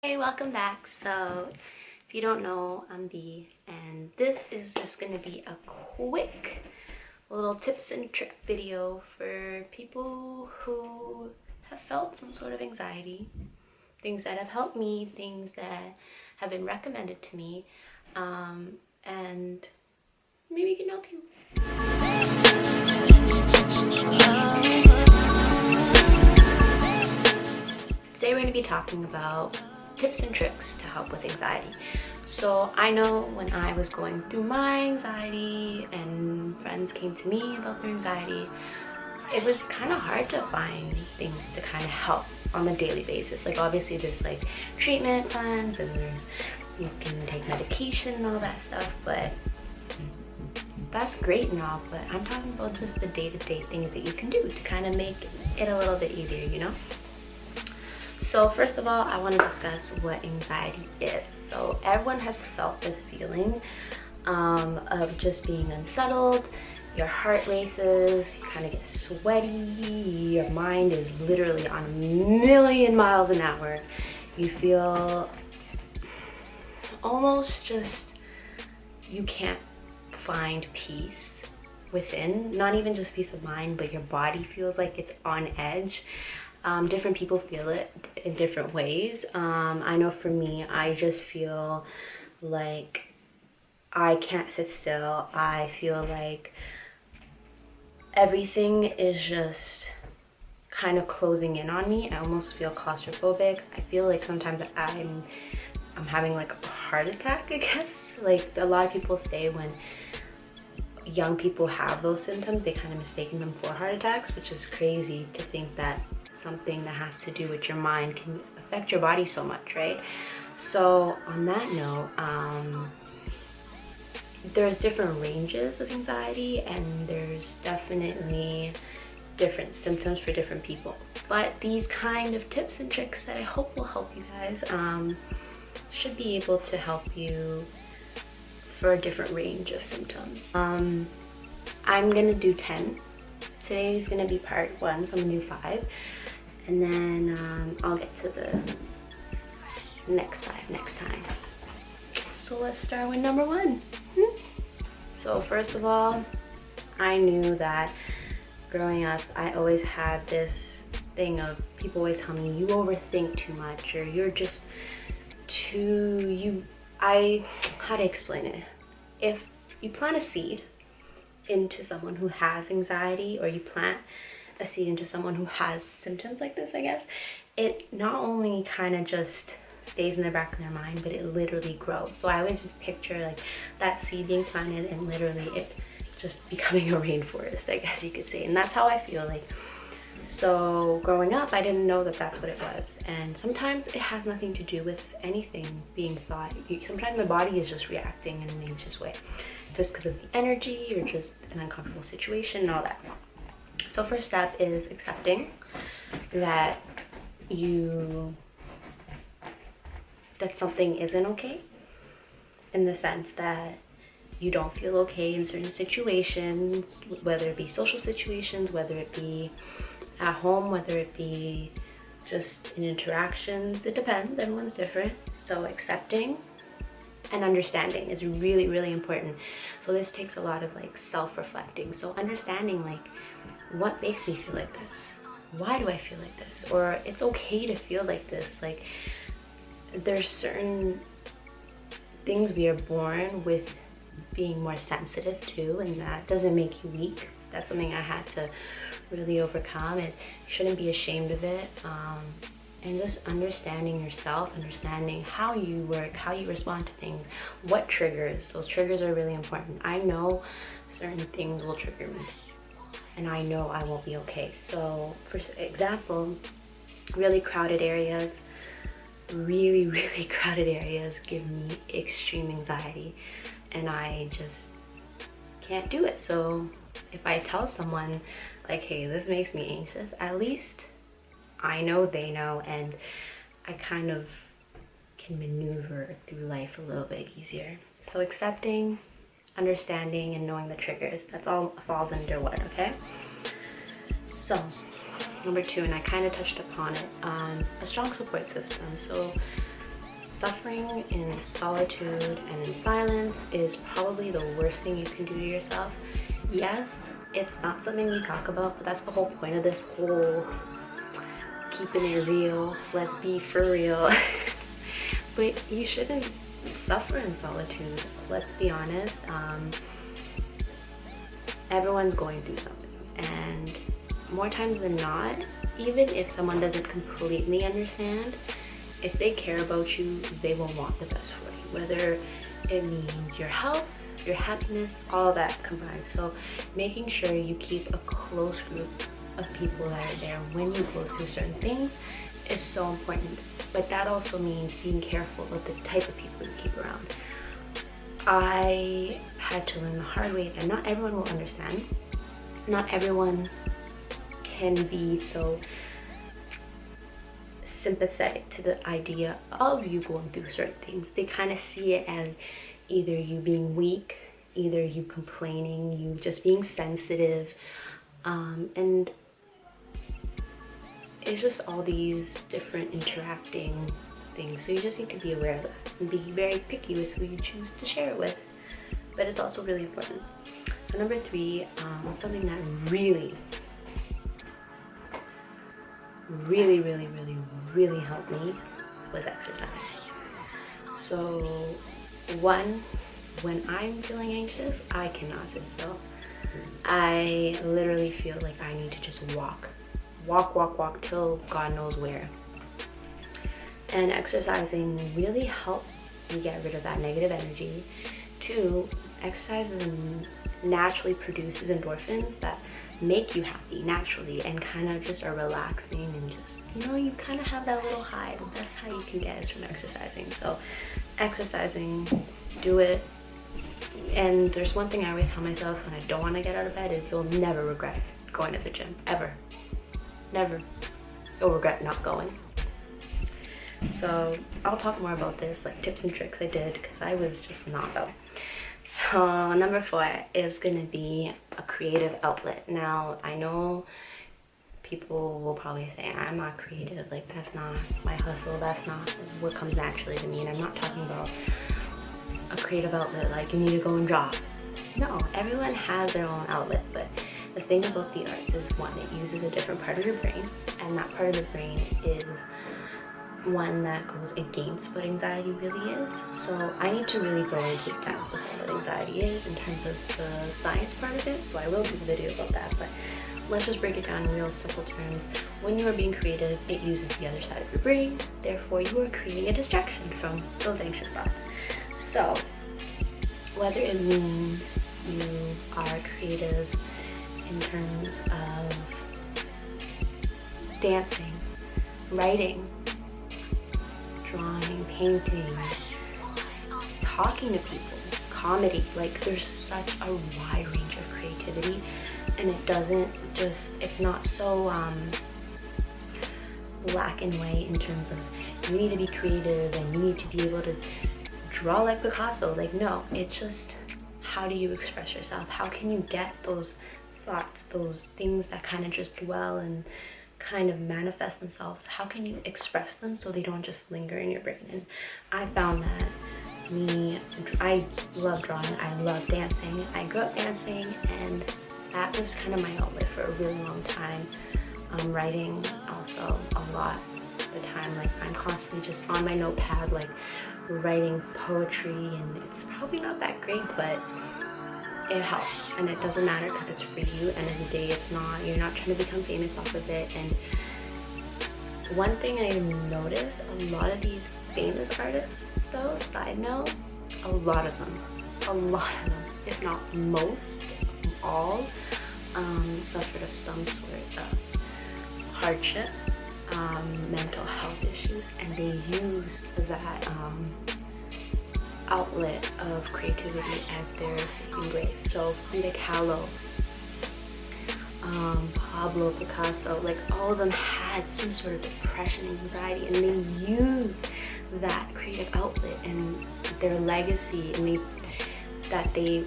Hey, welcome back. So if you don't know, I'm B, and this is just gonna be a quick little tips and trick video for people who have felt some sort of anxiety, things that have helped me, things that have been recommended to me, and maybe it can help you. Today we're going to be talking about tips and tricks to help with anxiety. So I know when I was going through my anxiety and friends came to me about their anxiety, it was kind of hard to find things to kind of help on a daily basis. Like obviously there's like treatment plans and you can take medication and all that stuff, but that's great and all, but I'm talking about just the day-to-day things that you can do to kind of make it a little bit easier, you know? So first of all, I want to discuss what anxiety is. So everyone has felt this feeling of just being unsettled. Your heart races, you kind of get sweaty, your mind is literally on a million miles an hour. You feel almost just, you can't find peace within, not even just peace of mind, but your body feels like it's on edge. Different people feel it in different ways. I know for me, I just feel like I can't sit still. I feel like everything is just kind of closing in on me. I almost feel claustrophobic. I feel like sometimes I'm having like a heart attack, I guess. Like a lot of people say when young people have those symptoms, they kind of mistaken them for heart attacks, which is crazy to think that something that has to do with your mind can affect your body so much, right? So on that note, there's different ranges of anxiety and there's definitely different symptoms for different people. But these kind of tips and tricks that I hope will help you guys should be able to help you for a different range of symptoms. I'm gonna do 10. Today's gonna be part 1, so I'm gonna do 5. And then I'll get to the next 5 next time. So let's start with number 1. So first of all, I knew that growing up, I always had this thing of people always tell me, you overthink too much, or you're just too, how to explain it? If you plant a seed into someone who has anxiety, or you plant a seed into someone who has symptoms like this, I guess, it not only kind of just stays in the back of their mind, but it literally grows. So I always picture like that seed being planted and literally it just becoming a rainforest, I guess you could say. And that's how I feel like. So growing up, I didn't know that that's what it was. And sometimes it has nothing to do with anything being thought. Sometimes the body is just reacting in an anxious way, just because of the energy or just an uncomfortable situation and all that. So first step is accepting that that something isn't okay, in the sense that you don't feel okay in certain situations, whether it be social situations, whether it be at home, whether it be just in interactions. It depends, everyone's different. So accepting and understanding is really, really important. So this takes a lot of like self-reflecting. So understanding like, what makes me feel like this? Why do I feel like this? Or it's okay to feel like this. Like there's certain things we are born with being more sensitive to, and that doesn't make you weak. That's something I had to really overcome. And you shouldn't be ashamed of it. And just understanding yourself, understanding how you work, how you respond to things, what triggers. So triggers are really important. I know certain things will trigger me, and I know I won't be okay. So for example, really crowded areas, really crowded areas give me extreme anxiety, and I just can't do it. So if I tell someone like, hey, this makes me anxious, at least I know they know, and I kind of can maneuver through life a little bit easier. So accepting, understanding, and knowing the triggers, that's all falls under one, okay? So number 2, and I kind of touched upon it, a strong support system. So suffering in solitude and in silence is probably the worst thing you can do to yourself. Yes, it's not something we talk about, but that's the whole point of this whole keeping it real, let's be for real. But you shouldn't suffer in solitude. Let's be honest. Everyone's going through something, and more times than not, even if someone doesn't completely understand, if they care about you, they will want the best for you, whether it means your health, your happiness, all that combined. So making sure you keep a close group of people that are there when you go through certain things is so important. But that also means being careful of the type of people you keep around. I had to learn the hard way that not everyone will understand. Not everyone can be so sympathetic to the idea of you going through certain things. They kind of see it as either you being weak, either you complaining, you just being sensitive, and it's just all these different interacting things. So you just need to be aware of that and be very picky with who you choose to share it with. But it's also really important. So number 3, something that really helped me was exercise. So one, when I'm feeling anxious, I cannot sit still. I literally feel like I need to just walk till God knows where. And exercising really helps me get rid of that negative energy. 2, exercise naturally produces endorphins that make you happy naturally and kind of just are relaxing and just, you know, you kind of have that little high. And that's how you can get is from exercising. So exercising, do it. And there's one thing I always tell myself when I don't want to get out of bed is you'll never regret going to the gym, ever. Never. You'll regret not going. So I'll talk more about this, like tips and tricks I did, because I was just not though. So number 4 is gonna be a creative outlet. Now I know people will probably say I'm not creative, like that's not my hustle, that's not what comes naturally to me. And I'm not talking about a creative outlet like you need to go and draw. No, everyone has their own outlet, but the thing about the arts is, one, it uses a different part of your brain, and that part of the brain is one that goes against what anxiety really is. So I need to really go into depth with what anxiety is in terms of the science part of it, so I will do a video about that, but let's just break it down in real simple terms. When you are being creative, it uses the other side of your brain, therefore you are creating a distraction from those anxious thoughts. So whether it means you are creative in terms of dancing, writing, drawing, painting, talking to people, comedy, like there's such a wide range of creativity, and it doesn't just, it's not so black and white in terms of you need to be creative and you need to be able to draw like Picasso. Like, no, it's just how do you express yourself? How can you get those thoughts, those things that kind of just dwell and kind of manifest themselves, how can you express them so they don't just linger in your brain? And I found that I love drawing, I love dancing, I grew up dancing, and that was kind of my outlet for a really long time. Writing also a lot of the time, like I'm constantly just on my notepad, like writing poetry, and it's probably not that great, but it helps, and it doesn't matter because it's for you. End of the day, it's not, you're not trying to become famous off of it. And one thing I noticed, a lot of these famous artists though, side note, a lot of them, if not most, all, suffered of some sort of hardship, mental health issues, and they used that outlet of creativity as their saving grace. So Frida Kahlo, Pablo Picasso, like all of them had some sort of depression, anxiety, and they used that creative outlet and their legacy, and they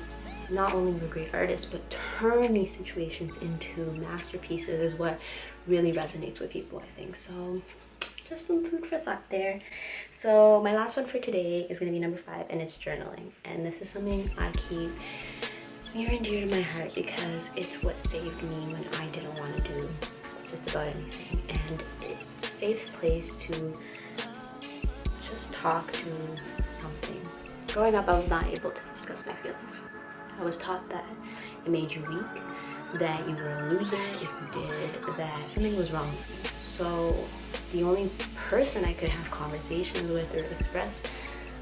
not only were great artists, but turn these situations into masterpieces is what really resonates with people, I think. So just some food for thought there. So my last one for today is going to be number 5, and it's journaling. And this is something I keep near and dear to my heart because it's what saved me when I didn't want to do just about anything. And it's a safe place to just talk to something. Growing up, I was not able to discuss my feelings. I was taught that it made you weak, that you were a loser if you did, that something was wrong with you. So the only person I could have conversations with or express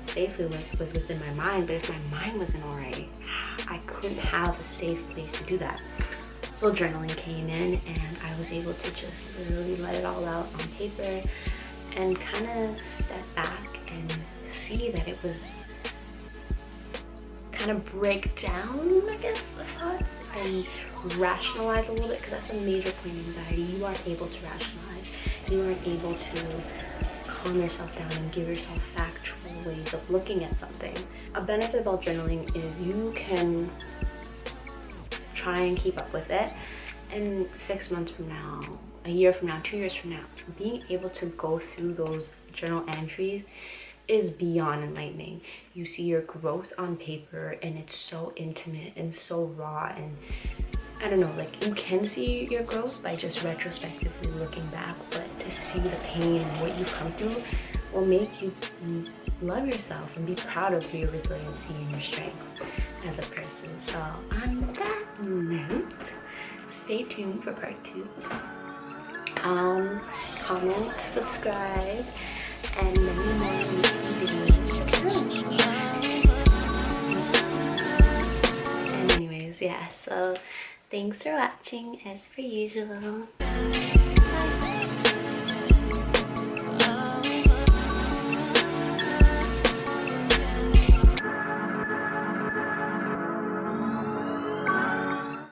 safely with was within my mind. But if my mind wasn't alright, I couldn't have a safe place to do that. So journaling came in, and I was able to just literally let it all out on paper and kind of step back and see that it was kind of break down, I guess, the thoughts and rationalize a little bit, because that's a major point in anxiety. You aren't able to rationalize. You aren't able to calm yourself down and give yourself factual ways of looking at something. A benefit about journaling is you can try and keep up with it, and 6 months from now, a year from now, 2 years from now, being able to go through those journal entries is beyond enlightening. You see your growth on paper, and it's so intimate and so raw, and I don't know, like, you can see your growth by just retrospectively looking back, but to see the pain and what you've come through will make you love yourself and be proud of your resiliency and your strength as a person. So on that note, stay tuned for part 2. Comment, subscribe, and many more videos to come. And anyways, yeah, so thanks for watching as per usual.